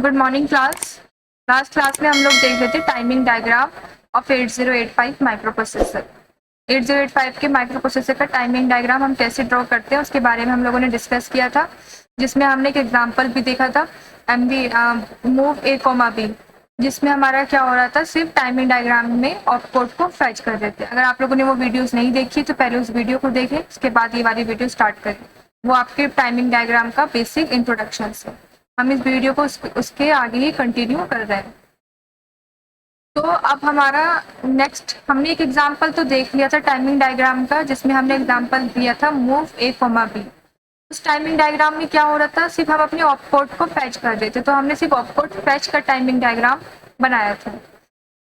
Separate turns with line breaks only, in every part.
Good morning class. Last class में हम लोग देख रहे थे timing diagram of 8085 micro processor. 8085 के माइक्रो प्रोसेसर का टाइमिंग डायग्राम हम कैसे ड्रॉ करते हैं उसके बारे में हम लोगों ने डिस्कस किया था, जिसमें हमने एक एग्जांपल भी देखा था मूव ए कोमा बी, जिसमें हमारा क्या हो रहा था, सिर्फ टाइमिंग डायग्राम में ऑपकोड को फैच कर देते। अगर आप लोगों ने वो वीडियोस नहीं देखी तो पहले उस वीडियो को देखें, उसके बाद ये वाली वीडियो स्टार्ट करें। वो आपके टाइमिंग डायग्राम का बेसिक इंट्रोडक्शन है। हम इस वीडियो को उसके आगे ही कंटिन्यू कर रहे हैं। तो अब हमारा नेक्स्ट, हमने एक एग्जांपल तो देख लिया था टाइमिंग डायग्राम का, जिसमें हमने एग्जांपल दिया था मूव ए कोमा बी। उस टाइमिंग डायग्राम में क्या हो रहा था, सिर्फ हम अपने ऑपकोड को फैच कर रहे थे, तो हमने सिर्फ ऑपकोड फैच का टाइमिंग डायग्राम बनाया था।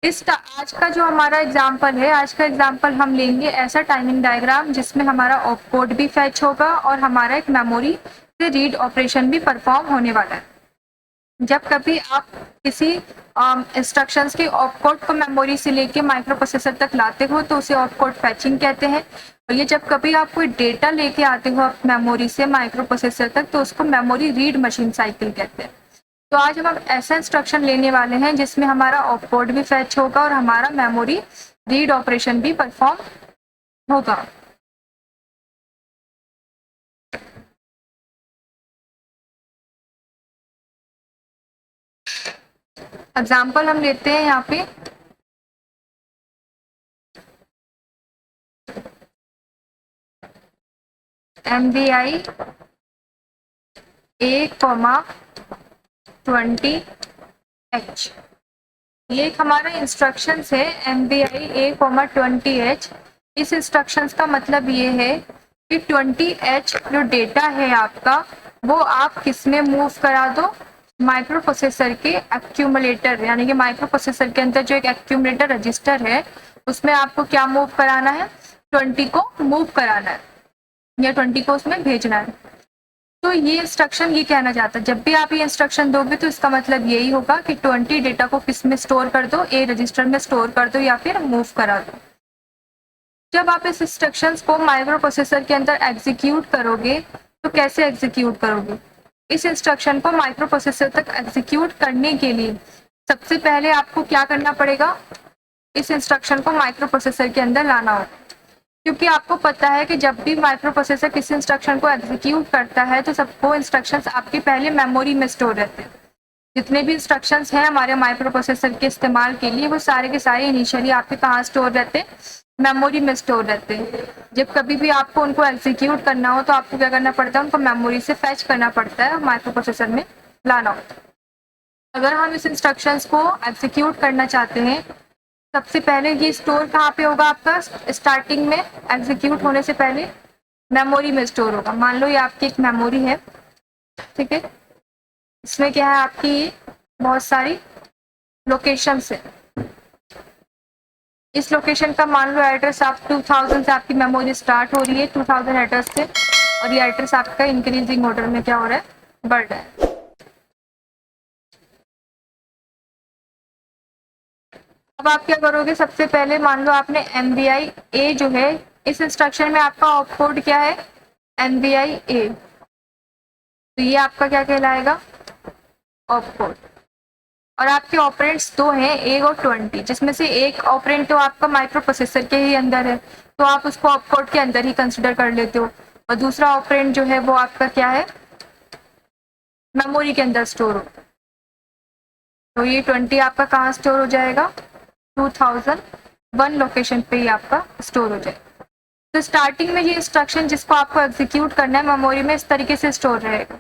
आज का जो हमारा एग्जाम्पल है, आज का एग्जाम्पल हम लेंगे ऐसा टाइमिंग डायग्राम जिसमें हमारा ऑपकोड भी फैच होगा और हमारा एक मेमोरी से रीड ऑपरेशन भी परफॉर्म होने वाला है। जब कभी आप किसी इंस्ट्रक्शंस के ऑपकोड को मेमोरी से लेके माइक्रो प्रोसेसर तक लाते हो तो उसे ऑपकोड फैचिंग कहते हैं। और ये जब कभी आप कोई डेटा लेके आते हो मेमोरी से माइक्रो प्रोसेसर तक तो उसको मेमोरी रीड मशीन साइकिल कहते हैं। तो आज हम ऐसा इंस्ट्रक्शन लेने वाले हैं जिसमें हमारा ऑपकोड भी फैच होगा और हमारा मेमोरी रीड ऑपरेशन भी परफॉर्म होगा। एग्जाम्पल हम लेते हैं यहाँ पे MVI A,20H। ये एक हमारा इंस्ट्रक्शन है MVI A,20H। इस इंस्ट्रक्शन का मतलब ये है कि 20H जो डेटा है आपका वो आप किस में मूव करा दो, माइक्रो प्रोसेसर के एक्यूमुलेटर, यानी कि माइक्रो प्रोसेसर के अंदर जो एक एक्यूमुलेटर रजिस्टर है उसमें आपको क्या मूव कराना है, 20 को मूव कराना है या 20 को उसमें भेजना है। तो ये इंस्ट्रक्शन ये कहना चाहता है, जब भी आप ये इंस्ट्रक्शन दोगे तो इसका मतलब यही होगा कि 20 डेटा को किस में स्टोर कर दो, ए रजिस्टर में स्टोर कर दो या फिर मूव करा दो। जब आप इस इंस्ट्रक्शन को माइक्रो प्रोसेसर के अंदर एग्जीक्यूट करोगे तो कैसे एग्जीक्यूट करोगे, इस इंस्ट्रक्शन को माइक्रो प्रोसेसर तक एग्जीक्यूट करने के लिए सबसे पहले आपको क्या करना पड़ेगा, इस इंस्ट्रक्शन को माइक्रो प्रोसेसर के अंदर लाना होगा। क्योंकि आपको पता है कि जब भी माइक्रो प्रोसेसर किसी इंस्ट्रक्शन को एग्जीक्यूट करता है तो सबको इंस्ट्रक्शंस आपके पहले मेमोरी में स्टोर रहते हैं। जितने भी इंस्ट्रक्शंस हैं हमारे माइक्रो प्रोसेसर के इस्तेमाल के लिए वो सारे के सारे इनिशियली आपके कहाँ स्टोर रहते हैं, मेमोरी में स्टोर रहते हैं। जब कभी भी आपको उनको एग्जीक्यूट करना हो तो आपको क्या करना पड़ता है, उनको मेमोरी से फैच करना पड़ता है और माइक्रो प्रोसेसर में लाना होता है। अगर हम इस इंस्ट्रक्शंस को एग्जीक्यूट करना चाहते हैं, सबसे पहले ये स्टोर कहाँ पे होगा आपका, स्टार्टिंग में एग्जीक्यूट होने से पहले मेमोरी में स्टोर होगा। मान लो ये आपकी एक मेमोरी है, ठीक है, इसमें क्या है आपकी बहुत सारी लोकेशंस है। इस लोकेशन का मान लो एड्रेस आप 2000 से आपकी मेमोरी स्टार्ट हो रही है, 2000 एड्रेस से, और ये एड्रेस आपका इंक्रीजिंग ऑर्डर में क्या हो रहा है, बढ़ रहा है। अब आप क्या करोगे, सबसे पहले मान लो आपने MVI A जो है, इस इंस्ट्रक्शन में आपका ऑपकोड क्या है, MVI A, तो ये आपका क्या कहलाएगा, ऑपकोड। और आपके ऑपरेंड्स दो हैं, A और 20, जिसमें से एक ऑपरेंड तो आपका माइक्रो प्रोसेसर के ही अंदर है तो आप उसको ऑपकोड के अंदर ही कंसिडर कर लेते हो, और दूसरा ऑपरेंड जो है वो आपका क्या है, मेमोरी के अंदर स्टोर हो। तो ये 20 आपका कहाँ स्टोर हो जाएगा, 2001 लोकेशन पे ही आपका स्टोर हो जाएगा। तो स्टार्टिंग में ये इंस्ट्रक्शन जिसको आपको एग्जीक्यूट करना है मेमोरी में इस तरीके से स्टोर रहेगा।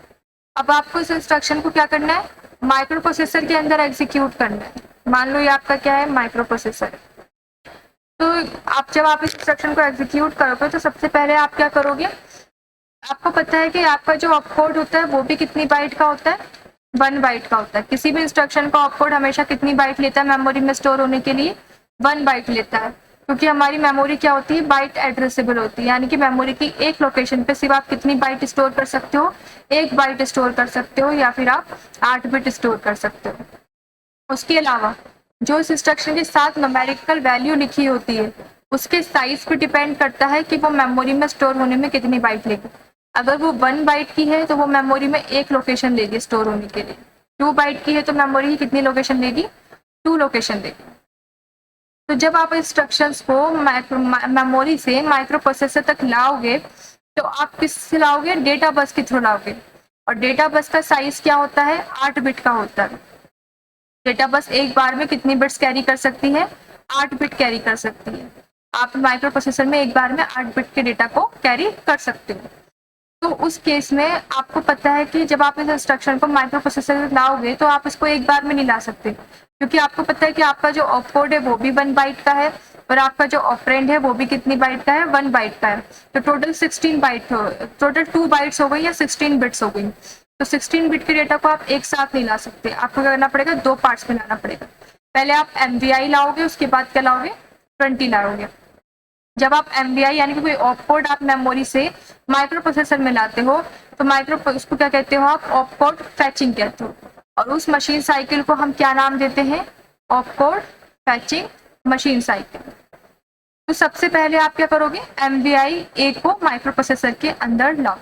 अब आपको इस इंस्ट्रक्शन को क्या करना है, माइक्रो प्रोसेसर के अंदर एग्जीक्यूट करना है। मान लो ये आपका क्या है, माइक्रो प्रोसेसर। तो आप जब आप इस इंस्ट्रक्शन को एग्जीक्यूट करोगे तो सबसे पहले आप क्या करोगे, आपको पता है कि आपका जो ऑपकोड होता है वो भी कितनी बाइट का होता है, 1 बाइट का होता है। किसी भी इंस्ट्रक्शन का ऑपकोड हमेशा कितनी बाइट लेता है मेमोरी में स्टोर होने के लिए, 1 बाइट लेता है, क्योंकि हमारी मेमोरी क्या होती है, बाइट एड्रेसेबल होती है, यानी कि मेमोरी की एक लोकेशन पे सिर्फ आप कितनी बाइट स्टोर कर सकते हो, 1 बाइट स्टोर कर सकते हो या फिर आप 8 बिट स्टोर कर सकते हो। उसके अलावा जो इस इंस्ट्रक्शन के साथ न्यूमेरिकल वैल्यू लिखी होती है उसके साइज पे डिपेंड करता है कि वो मेमोरी में स्टोर होने में कितनी बाइट लेगी। अगर वो 1 बाइट की है तो वो मेमोरी में एक लोकेशन लेगी स्टोर होने के लिए, 2 बाइट की है तो मेमोरी की कितनी लोकेशन लेगी, 2 लोकेशन लेगी। तो जब आप इंस्ट्रक्शंस को मेमोरी से माइक्रो प्रोसेसर तक लाओगे तो आप किससे लाओगे, डेटा बस के थ्रू लाओगे। और डेटा बस का साइज क्या होता है, 8 बिट का होता है। डेटा बस एक बार में कितनी बिट्स कैरी कर सकती है, 8 बिट कैरी कर सकती है। आप माइक्रो प्रोसेसर में एक बार में 8 बिट के डेटा को कैरी कर सकते हो। तो उस केस में आपको पता है कि जब आप इस इंस्ट्रक्शन को माइक्रो प्रोसेसर में लाओगे तो आप इसको एक बार में नहीं ला सकते, क्योंकि आपको पता है कि आपका जो ऑपकोड है वो भी 1 बाइट का है और आपका जो ऑपरेंड है वो भी कितनी बाइट का है, 1 बाइट का है। तो टोटल 16 बाइट हो, टोटल 2 बाइट्स हो गई या 16 बिट्स हो गई। तो 16 बिट के डेटा को आप एक साथ नहीं ला सकते, आपको क्या करना पड़ेगा, 2 पार्ट्स में लाना पड़ेगा। पहले आप MVI लाओगे, उसके बाद क्या लाओगे, 20 लाओगे। जब आप MVI यानी कि कोई ऑपकोड आप मेमोरी से माइक्रो प्रोसेसर में लाते हो तो उसको क्या कहते हो आप, ऑपकोड फैचिंग कहते हो। और उस मशीन साइकिल को हम क्या नाम देते हैं, ऑपकोड फैचिंग मशीन साइकिल। तो सबसे पहले आप क्या करोगे, MVI A को माइक्रो प्रोसेसर के अंदर लाओ।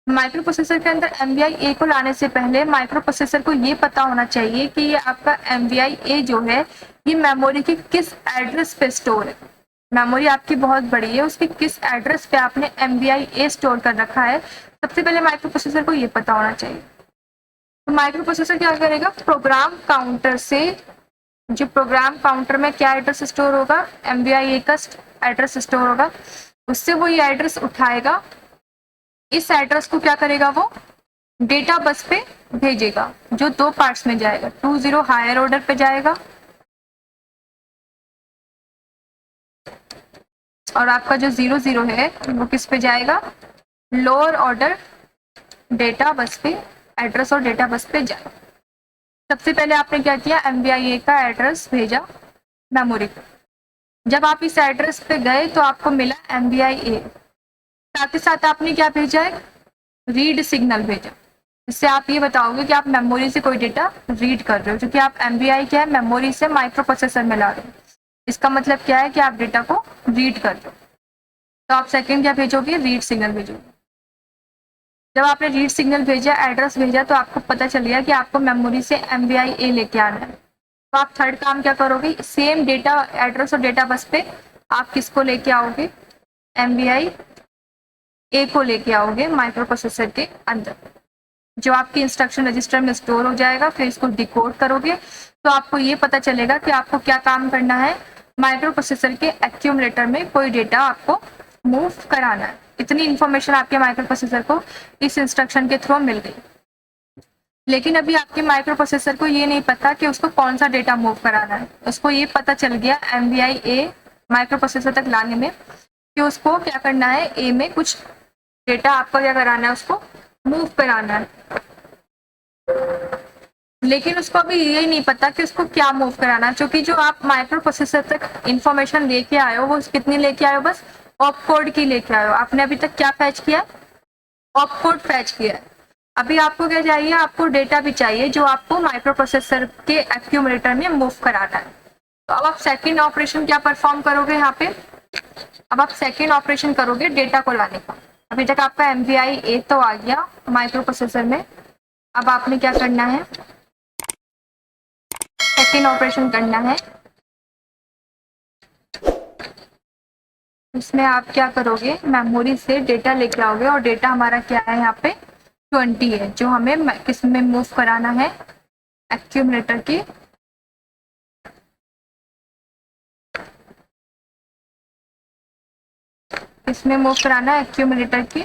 माइक्रो प्रोसेसर के अंदर MVI A को लाने से पहले माइक्रो प्रोसेसर को ये पता होना चाहिए कि ये आपका MVI A जो है ये मेमोरी के किस एड्रेस पे स्टोर है। मेमोरी आपकी बहुत बड़ी है, उसके किस एड्रेस पे आपने MVI A स्टोर कर रखा है, सबसे पहले माइक्रो प्रोसेसर को ये पता होना चाहिए। तो माइक्रो प्रोसेसर क्या करेगा, प्रोग्राम काउंटर से, जो प्रोग्राम काउंटर में क्या एड्रेस स्टोर होगा, MVI A का एड्रेस स्टोर होगा, उससे वो ये एड्रेस उठाएगा। इस एड्रेस को क्या करेगा, वो डेटा बस पे भेजेगा, जो 2 पार्ट्स में जाएगा। 20 हायर ऑर्डर पे जाएगा और आपका जो 00 है वो किस पे जाएगा, लोअर ऑर्डर डेटा बस पे, एड्रेस और डेटा बस पे जाए। सबसे पहले आपने क्या किया, MVI A का एड्रेस भेजा मेमोरी पे। जब आप इस एड्रेस पे गए तो आपको मिला MVI A, साथ ही साथ आपने क्या भेजा है, रीड सिग्नल भेजा। इससे आप ये बताओगे कि आप मेमोरी से कोई डेटा रीड कर रहे हो, क्योंकि आप MVI क्या है, मेमोरी से माइक्रो प्रोसेसर में ला रहे हो। इसका मतलब क्या है कि आप डेटा को रीड कर रहे हो। तो आप सेकंड क्या भेजोगे, रीड सिग्नल भेजोगे। जब आपने रीड सिग्नल भेजा, एड्रेस भेजा, तो आपको पता चल गया कि आपको मेमोरी से MVI A लेके आना है। तो आप थर्ड काम क्या करोगे, सेम डेटा एड्रेस और डेटा बस पे आप किसको लेके आओगे, MVI A को लेके आओगे माइक्रो प्रोसेसर के अंदर, जो आपके इंस्ट्रक्शन रजिस्टर में स्टोर हो जाएगा। फिर इसको डिकोड करोगे तो आपको ये पता चलेगा कि आपको क्या काम करना है, माइक्रो प्रोसेसर के एक्यूमुलेटर में कोई डेटा आपको मूव कराना है। इतनी इंफॉर्मेशन आपके माइक्रो प्रोसेसर को इस इंस्ट्रक्शन के थ्रू मिल गई। लेकिन अभी आपके माइक्रो प्रोसेसर को ये नहीं पता कि उसको कौन सा डेटा मूव कराना है। उसको ये पता चल गया MVI A माइक्रो प्रोसेसर तक लाने में कि उसको क्या करना है, A में कुछ डेटा आपको क्या कराना है, उसको मूव कराना है। लेकिन उसको अभी ये नहीं पता कि उसको क्या मूव कराना है, क्योंकि जो आप माइक्रो प्रोसेसर तक इंफॉर्मेशन लेके आए हो वो कितनी लेके आए हो, बस ऑपकोड की लेके आए हो। आपने अभी तक क्या फैच किया, ऑपकोड फैच किया है। अभी आपको क्या चाहिए, आपको डेटा भी चाहिए जो आपको माइक्रो प्रोसेसर के एक्यूमुलेटर में मूव कराना है। तो अब आप सेकंड ऑपरेशन क्या परफॉर्म करोगे यहाँ पे, अब आप सेकंड ऑपरेशन करोगे डेटा को लाने का। अभी तक आपका MVI A तो आ गया माइक्रो प्रोसेसर में, अब आपने क्या करना है, सेकंड ऑपरेशन करना है। इसमें आप क्या करोगे, मेमोरी से डेटा लेके आओगे और डेटा हमारा क्या है यहाँ पे 20 है, जो हमें किस में मूव कराना है, एक्यूमुलेटर की इसमें मूव कराना है, एक्यूमुलेटर की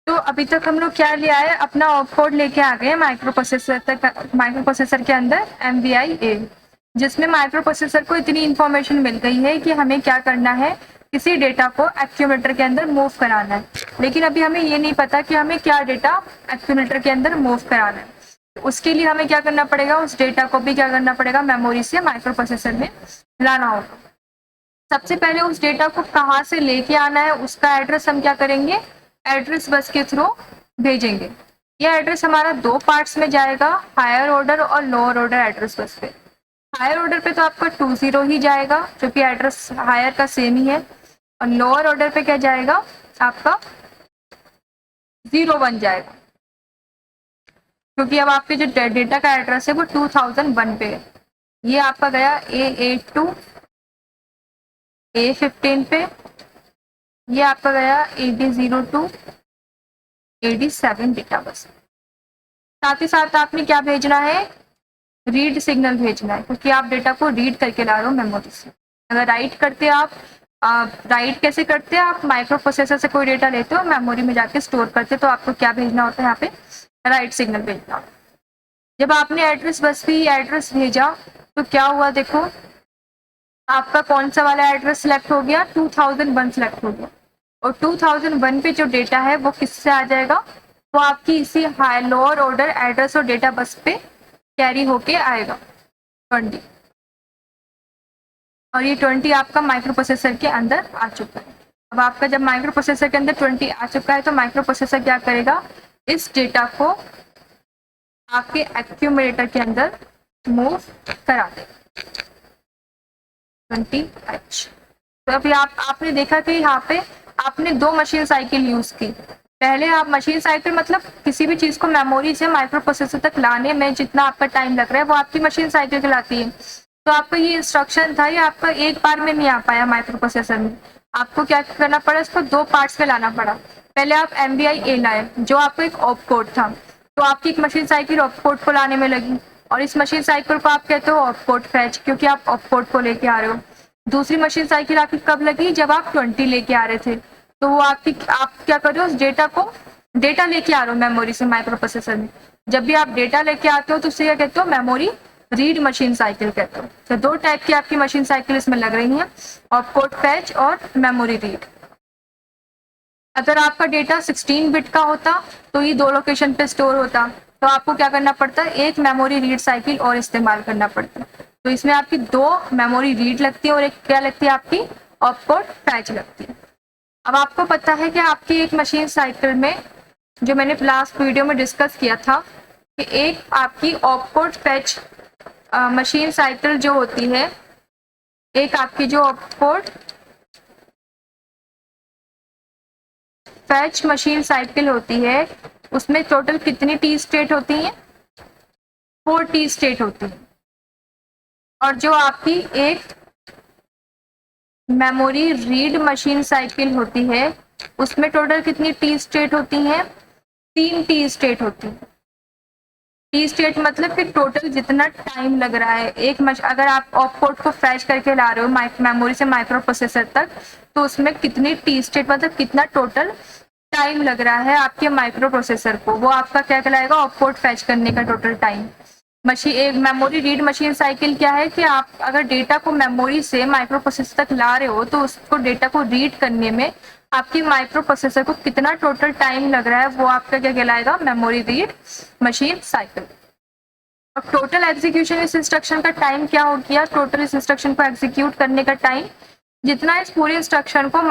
तो अभी तक हम लोग क्या लिया है, अपना ऑपकोड लेके आ गए माइक्रो प्रोसेसर तक, माइक्रो प्रोसेसर के अंदर MVI A, जिसमें माइक्रो प्रोसेसर को इतनी इंफॉर्मेशन मिल गई है कि हमें क्या करना है, किसी डेटा को एक्यूमुलेटर के अंदर मूव कराना है। लेकिन अभी हमें ये नहीं पता कि हमें क्या डेटा एक्यूमुलेटर के अंदर मूव कराना है। तो उसके लिए हमें क्या करना पड़ेगा, उस डेटा को भी क्या करना पड़ेगा, मेमोरी से माइक्रो प्रोसेसर में लाना होगा। सबसे पहले उस डेटा को कहाँ से लेके आना है, उसका एड्रेस हम क्या करेंगे, एड्रेस बस के थ्रू भेजेंगे। ये एड्रेस हमारा 2 पार्ट्स में जाएगा, हायर ऑर्डर और लोअर ऑर्डर एड्रेस बस पे। हायर ऑर्डर पे तो आपका 20 ही जाएगा, क्योंकि एड्रेस हायर का सेम ही है, और लोअर ऑर्डर पे क्या जाएगा आपका 0 बन जाएगा, क्योंकि अब आपके जो डेटा का एड्रेस है वो 2001 पे है। ये आपका गया A82 A15 पे, ये आपका गया AD02 AD7 डेटा बस। साथ ही साथ आपने क्या भेजना है, रीड सिग्नल भेजना है, क्योंकि आप डेटा को रीड करके ला रहे हो मेमोरी से। अगर राइट करते आप राइट कैसे करते हैं, आप माइक्रो प्रोसेसर से कोई डेटा लेते हो मेमोरी में जाके स्टोर करते, तो आपको क्या भेजना होता है, यहाँ पे राइट सिग्नल भेजना होता है। जब आपने एड्रेस बस पे एड्रेस भेजा तो क्या हुआ, देखो आपका कौन सा वाला एड्रेस सिलेक्ट हो गया, 2001 सिलेक्ट हो गया, और 2001 पे जो डेटा है वो किससे आ जाएगा, वो आपकी इसी हाई लोअर ऑर्डर एड्रेस और डेटा बस पे कैरी होके आएगा 20, और ये 20 आपका माइक्रो प्रोसेसर के अंदर आ चुका है। अब आपका जब माइक्रो प्रोसेसर के अंदर 20 आ चुका है तो माइक्रो प्रोसेसर क्या करेगा, इस डेटा को आपके एक्यूमुलेटर के अंदर मूव करा देगा 20H। तो अभी आपने देखा कि यहाँ पे आपने 2 मशीन साइकिल यूज की। पहले आप मशीन साइकिल मतलब किसी भी चीज को मेमोरी से माइक्रो प्रोसेसर तक लाने में जितना आपका टाइम लग रहा है वो आपकी मशीन साइकिल कहलाती है। तो आपका ये इंस्ट्रक्शन था, ये आपका एक बार में नहीं आ पाया माइक्रो प्रोसेसर में, आपको क्या करना पड़ा, इसको 2 पार्ट्स में लाना पड़ा। पहले आप MBI-A लाए जो आपको एक ऑप कोड था, तो आपकी एक मशीन साइकिल ऑप कोड को लाने में लगी, और इस मशीन साइकिल को आप कहते हो ऑप कोड फैच, क्योंकि आप ऑप कोड को लेके आ रहे हो। दूसरी मशीन साइकिल आपकी कब लगी, जब आप 20 लेके आ रहे थे, तो वो आप क्या कर रहे हो, उस डेटा लेके आ रहे हो मेमोरी से माइक्रो प्रोसेसर में। जब भी आप डेटा लेके आते हो तो उसे क्या कहते हो, मेमोरी रीड मशीन साइकिल कहते हो। तो 2 टाइप की आपकी मशीन साइकिल इसमें लग रही हैं, ऑप कोड फैच और मेमोरी रीड। अगर आपका डेटा 16 बिट का होता तो ये 2 लोकेशन पे स्टोर होता, तो आपको क्या करना पड़ता है, एक मेमोरी रीड साइकिल और इस्तेमाल करना पड़ता। तो इसमें आपकी 2 मेमोरी रीड लगती है और एक क्या लगती है, आपकी ऑप कोड फैच लगती है। अब आपको पता है कि आपकी एक मशीन साइकिल में, जो मैंने लास्ट वीडियो में डिस्कस किया था, कि एक आपकी op code fetch machine cycle जो होती है, एक आपकी जो op code fetch machine cycle होती है, उसमें टोटल कितनी टी स्टेट होती हैं, 4 टी स्टेट होती है। और जो आपकी एक मेमोरी रीड मशीन साइकिल होती है उसमें टोटल कितनी टी स्टेट होती हैं, 3 टी स्टेट होती है। टी स्टेट मतलब कि टोटल जितना टाइम लग रहा है अगर आप ऑप कोड को फैच करके ला रहे हो मेमोरी से माइक्रो प्रोसेसर तक, तो उसमें कितनी टी स्टेट मतलब कितना टोटल टाइम लग रहा है आपके माइक्रो प्रोसेसर को, वो आपका क्या कहलाएगा, ऑप कोड फैच करने का टोटल टाइम। एक मेमोरी रीड मशीन साइकिल क्या है कि आप अगर डेटा को मेमोरी से माइक्रो प्रोसेसर तक ला रहे हो तो उसको डेटा को रीड करने में आपकी माइक्रो प्रोसेसर को कितना टोटल टाइम लग रहा है, वो आपका क्या कहलाएगा, मेमोरी रीड मशीन साइकिल। और टोटल एग्जीक्यूशन इस इंस्ट्रक्शन का टाइम क्या हो गया, टोटल इस इंस्ट्रक्शन को एग्जीक्यूट करने का टाइम, जितना इस पूरे इंस्ट्रक्शन को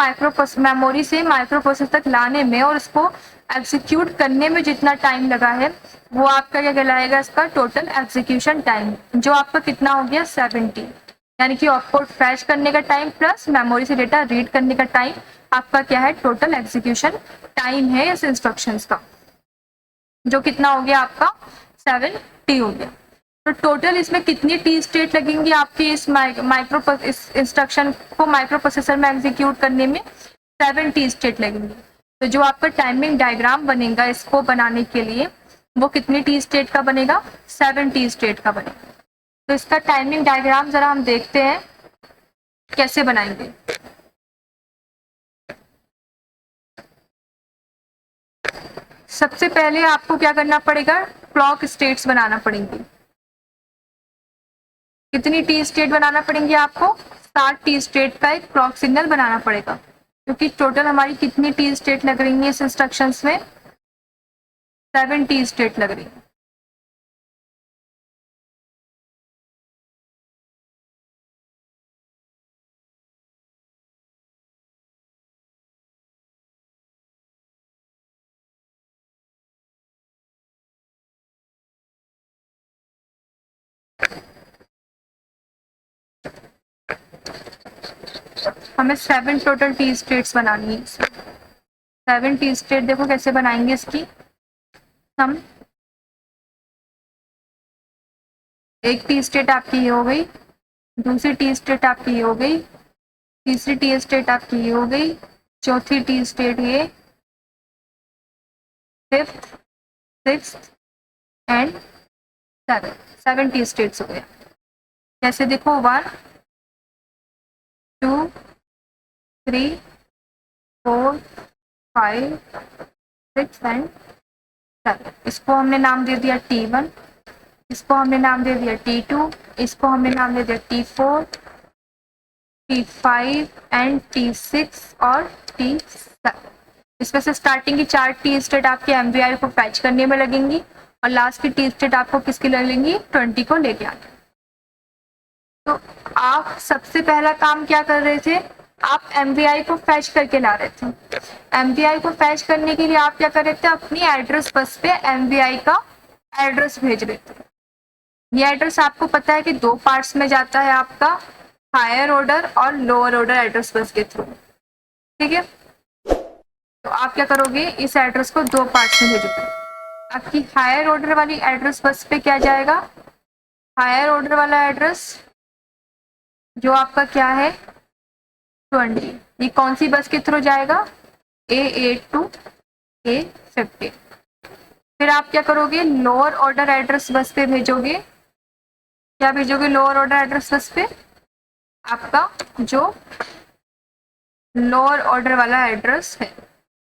मेमोरी से माइक्रो प्रोसेसर तक लाने में और इसको एग्जीक्यूट करने में जितना टाइम लगा है, वो आपका क्या कहलाएगा, इसका टोटल एग्जीक्यूशन टाइम, जो आपका कितना हो गया 70। यानी कि ऑप कोड फैच करने का टाइम प्लस मेमोरी से डेटा रीड करने का टाइम आपका क्या है, टोटल एग्जीक्यूशन टाइम है इस इंस्ट्रक्शंस का, जो कितना हो गया आपका 7T हो गया। तो टोटल इसमें कितनी टी स्टेट लगेंगी आपके इस इंस्ट्रक्शन को माइक्रो प्रोसेसर में एग्जीक्यूट करने में, 7 टी स्टेट लगेंगी। तो जो आपका टाइमिंग डायग्राम बनेगा इसको बनाने के लिए, वो कितनी टी स्टेट का बनेगा, 7 टी स्टेट का बनेगा। तो इसका टाइमिंग डायग्राम जरा हम देखते हैं कैसे बनाएंगे। सबसे पहले आपको क्या करना पड़ेगा, क्लॉक स्टेट्स बनाना पड़ेंगी। कितनी टी स्टेट बनाना पड़ेंगी आपको, 7 टी स्टेट का एक क्लॉक सिग्नल बनाना पड़ेगा, क्योंकि टोटल हमारी कितनी टी स्टेट लग रही है इस इंस्ट्रक्शंस में, 7 टी स्टेट लग रही है। हमें 7 टोटल टी स्टेट्स बनानी है। 7 टी स्टेट देखो कैसे बनाएंगे इसकी हम। एक टी स्टेट आपकी ये हो गई, दूसरी टी स्टेट आपकी ये हो गई, तीसरी टी स्टेट आपकी ये हो गई, चौथी टी स्टेट ये, fifth, sixth and 7। 7 T states हो गए। जैसे देखो 1 2 3 4 5 6 एंड 7। इसको हमने नाम दे दिया T1, इसको हमने नाम दे दिया T2, इसको हमने नाम दे दिया T4, T5 एंड T6 और T7। इसमें से स्टार्टिंग की 4 टी स्टेट आपके एमवीआई को फैच करने में लगेंगी और लास्ट की टी स्टेट आपको किसकी लगेंगी, 20 को लेके आने। तो आप सबसे पहला काम क्या कर रहे थे, आप एमवीआई को फैच करके ला रहे थे। एमवीआई को फैच करने के लिए आप क्या कर रहे थे, अपनी एड्रेस बस पे एमवीआई का एड्रेस भेज रहे थे। ये एड्रेस आपको पता है कि 2 पार्ट्स में जाता है, आपका हायर ऑर्डर और लोअर ऑर्डर एड्रेस बस के थ्रू, ठीक है। तो आप क्या करोगे, इस एड्रेस को 2 पार्ट्स में भेजोगे। आपकी हायर ऑर्डर वाली एड्रेस बस पे क्या जाएगा, हायर ऑर्डर वाला एड्रेस जो आपका क्या है 20, ये कौन सी बस के थ्रू जाएगा, A8 टू A50। फिर आप क्या करोगे, लोअर ऑर्डर एड्रेस बस पे भेजोगे। क्या भेजोगे लोअर ऑर्डर एड्रेस बस पे, आपका जो लोअर ऑर्डर वाला एड्रेस है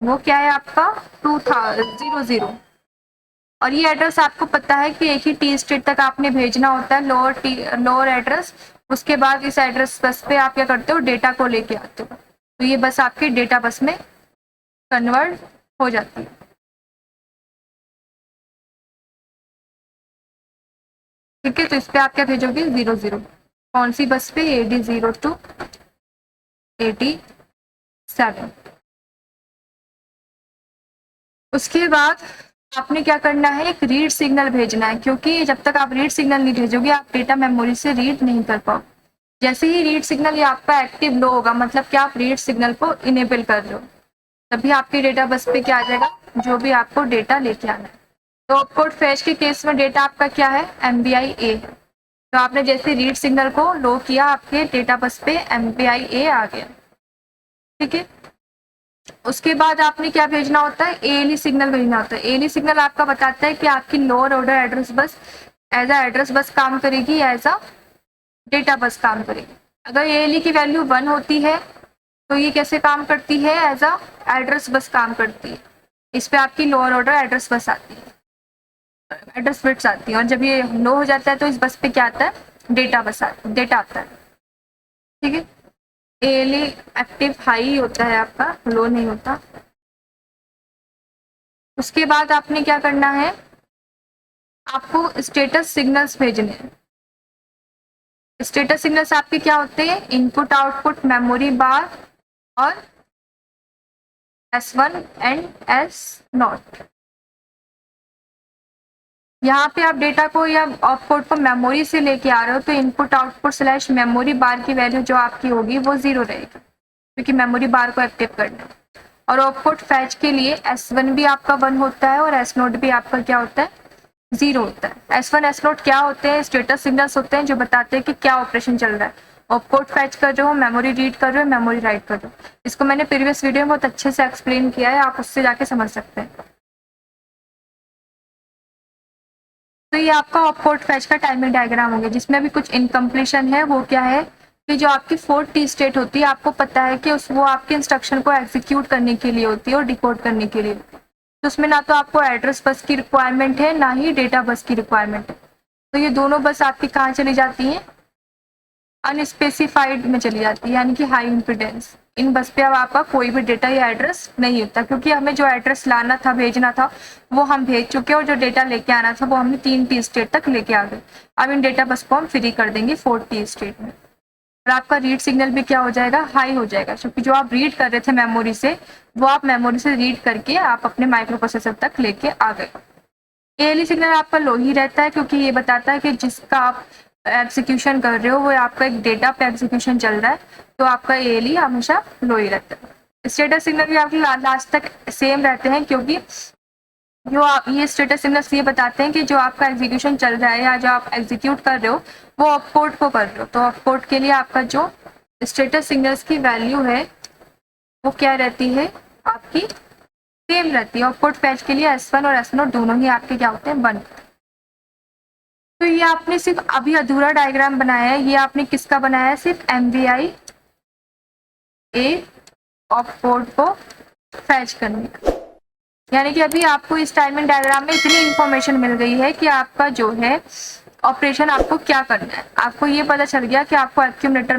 वो क्या है आपका 2000। और ये एड्रेस आपको पता है कि एक ही टी स्टेट तक आपने भेजना होता है, लोअर एड्रेस। उसके बाद इस एड्रेस बस पे आप क्या करते हो, डेटा को लेके आते हो। तो ये बस आपके डेटा बस में कन्वर्ट हो जाती है, ठीक है। तो इस पे आप क्या भेजोगे 00, कौन सी बस पे, AD0 टू AD7। उसके बाद आपने क्या करना है, एक रीड सिग्नल भेजना है, क्योंकि जब तक आप रीड सिग्नल नहीं भेजोगे आप डेटा मेमोरी से रीड नहीं कर पाओ। जैसे ही रीड सिग्नल ये आपका एक्टिव लो होगा, मतलब कि आप रीड सिग्नल को इनेबल कर रहे हो, तभी आपके डेटा बस पे क्या आ जाएगा, जो भी आपको डेटा लेके आना है। तो ऑपकोड फैच के केस में डेटा आपका क्या है, MBI A है। तो आपने जैसे रीड सिग्नल को लो किया, आपके डेटा बस पे MBI A आ गया, ठीक है। उसके बाद आपने क्या भेजना होता है, ALE सिग्नल भेजना होता है। ALE सिग्नल आपका बताता है कि आपकी lower order address bus as a address bus काम करेगी, एज अ डेटा बस काम करेगी। अगर ALE की वैल्यू 1 होती है तो ये कैसे काम करती है, एज अ एड्रेस बस काम करती है। इस पे आपकी लोअर ऑर्डर एड्रेस बस आती है, एड्रेस बिट्स आती है। और जब ये लो हो जाता है तो इस बस पे क्या आता है, डेटा बस डेटा आता है, ठीक है। ALE एक्टिव हाई होता है आपका, लो नहीं होता। उसके बाद आपने क्या करना है, आपको स्टेटस सिग्नल्स भेजने हैं। स्टेटस सिग्नल्स आपके क्या होते हैं, इनपुट आउटपुट मेमोरी बार और S1 एंड S0। यहाँ पे आप डेटा को या ऑपकोड को मेमोरी से लेके आ रहे हो, तो इनपुट आउटपुट स्लैश मेमोरी बार की वैल्यू जो आपकी होगी वो 0 रहेगी, क्योंकि मेमोरी बार को एक्टिव करना है। और ऑपकोड फैच के लिए S1 भी आपका 1 होता है और S0 भी आपका क्या होता है, 0 होता है। S1 S0 क्या होते हैं, स्टेटस सिग्नल्स होते हैं जो बताते हैं कि क्या ऑपरेशन चल रहा है। ऑपकोड फैच कर रहे हो, मेमोरी रीड कर रहे हो, मेमोरी राइट कर रहे हो। इसको मैंने प्रीवियस वीडियो में बहुत अच्छे से एक्सप्लेन किया है, आप उससे जाके समझ सकते हैं। तो ये आपका ऑपकोड फैच का टाइमिंग डायग्राम हो गया, जिसमें अभी कुछ इनकम्प्लीशन है। वो क्या है कि जो आपकी 4 टी स्टेट होती है, आपको पता है कि वो आपके इंस्ट्रक्शन को एग्जीक्यूट करने के लिए होती है और डिकोड करने के लिए। तो उसमें ना तो आपको एड्रेस बस की रिक्वायरमेंट है, ना ही डेटा बस की रिक्वायरमेंट है। तो ये दोनों बस आपकी कहाँ चली जाती हैं, अनस्पेसिफाइड में चली जाती है, यानी कि हाई इम्पीडेंस। इन बस पे अब आपका कोई भी डेटा या एड्रेस नहीं होता, क्योंकि हमें जो एड्रेस लाना था, भेजना था, वो हम भेज चुके और जो डेटा लेके आना था वो हमने 3 टी स्टेट तक लेके आ गए। अब इन डेटा बस को हम फ्री कर देंगे 4 टी स्टेट में, और आपका रीड सिग्नल भी क्या हो जाएगा, हाई हो जाएगा, क्योंकि जो आप रीड कर रहे थे मेमोरी से, वो आप मेमोरी से रीड करके आप अपने माइक्रो प्रोसेसर तक लेके आ गए। ALE सिग्नल आपका लो ही रहता है, क्योंकि ये बताता है कि जिसका आप एग्जीक्यूशन कर रहे हो वो आपका एक डेटा पे एग्जीक्यूशन चल रहा है, तो आपका ALE हमेशा लो ही रहता है। स्टेटस सिग्नल भी आपके लास्ट तक सेम रहते हैं, क्योंकि जो आप ये स्टेटस सिग्नल्स ये बताते हैं कि जो आपका एग्जीक्यूशन चल रहा है या जो आप एग्जीक्यूट कर रहे हो वो ऑपकोड को कर रहे हो। तो ऑपकोड के लिए आपका जो स्टेटस सिग्नल्स की वैल्यू है वो क्या रहती है, आपकी सेम रहती है। ऑपकोड फैच के लिए S1 और S0 दोनों ही आपके क्या होते हैं, 1। तो ये आपने सिर्फ अभी अधूरा डायग्राम बनाया है, ये आपने किसका बनाया है, सिर्फ MVI A ऑपकोड को फैच करने का। यानी कि अभी आपको इस टाइमिंग डायग्राम में इतनी इंफॉर्मेशन मिल गई है कि आपका जो है ऑपरेशन आपको क्या करना है। आपको ये पता चल गया कि आपको एक्यूमुलेटर में